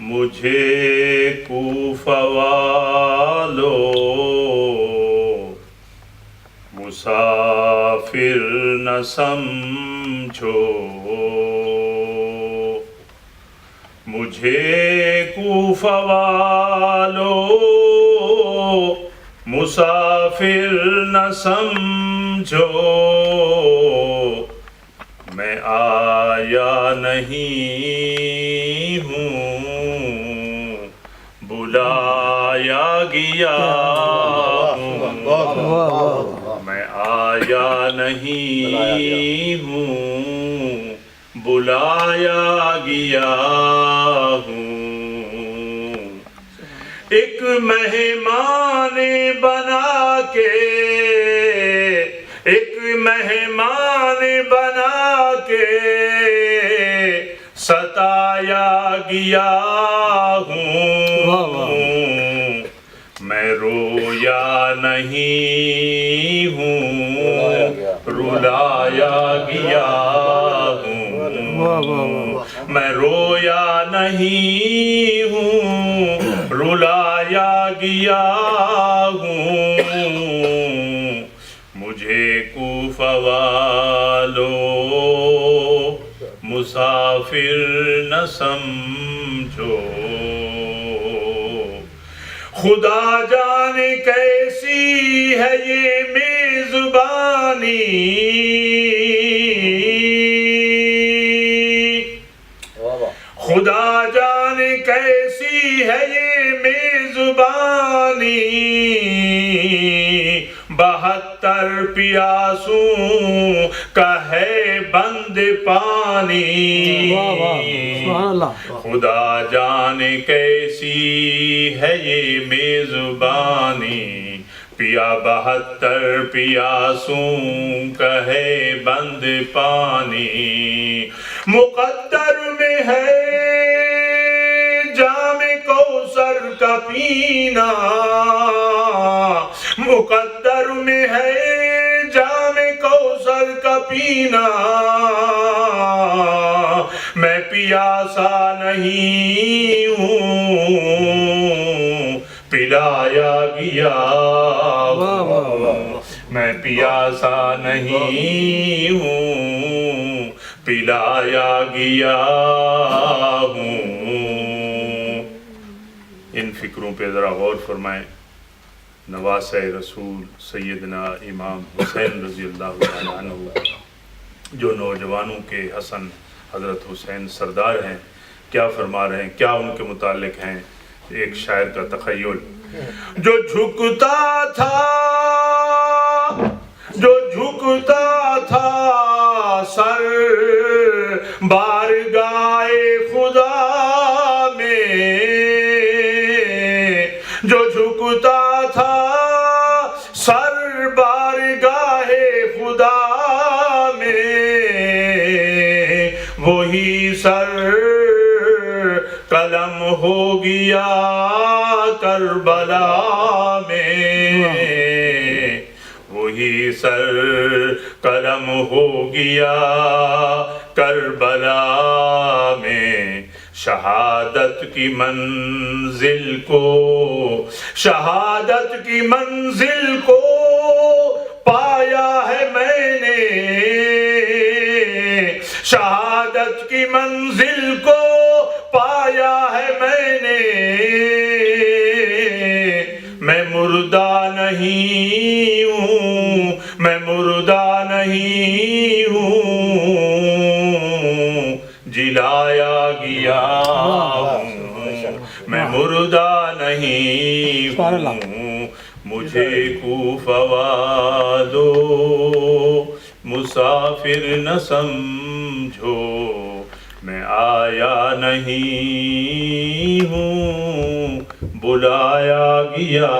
مجھے کوفہ والو مسافر نہ سمجھو، مجھے کوفہ والو مسافر نہ سمجھو، میں آیا نہیں ہوں، بلایا گیا ہوں، میں آیا نہیں ہوں، بلایا گیا ہوں، ایک مہمان بنا کے، ایک مہمان بنا کے ستایا گیا ہوں، میں رویا نہیں ہوں، رلایا گیا ہوں، میں رویا نہیں ہوں، رلایا گیا ہوں، مجھے کوفہ والو مسافر نہ سمجھو، خدا جانے کیسی ہے یہ میزبانی، خدا جانے کیسی ہے یہ میزبانی، 72 پیاسوں کا ہے بند پانی، خدا جانے کیسی ہے یہ میزبانی، پیا 72 پیاسوں کا ہے بند پانی، مقدر میں ہے جام کوثر کا پینا، مقدر میں ہے جام کوثر کا پینا، میں پیاسا نہیں ہوں، پلایا گیا ہوں، میں پیاسا نہیں ہوں، پلایا گیا ہوں۔ ان فکروں پہ ذرا غور فرمائیں۔ نواسۂ رسول سیدنا امام حسین رضی اللہ تعالیٰ عنہ جو نوجوانوں کے حسن حضرت حسین سردار ہیں، کیا فرما رہے ہیں، کیا ان کے متعلق ہیں؟ ایک شاعر کا تخیل، جو جھکتا تھا، جو جھکتا تھا سر بارگاہ خدا میں، جو جھکتا تھا سر بارگاہ خدا میں، وہی سر قلم ہو گیا کربلا میں، وہی سر قلم ہو گیا کربلا میں، شہادت کی منزل کو، شہادت کی منزل کو پایا ہے میں نے، شہادت کی منزل کو پایا ہے میں نے، میں مردہ نہیں ہوں، میں مردہ نہیں ہوں، جلایا گیا ہوں، میں مردہ نہیں ہوں، مجھے کوفہ والو مسافر نہ سمجھو، میں آیا نہیں ہوں، بلایا گیا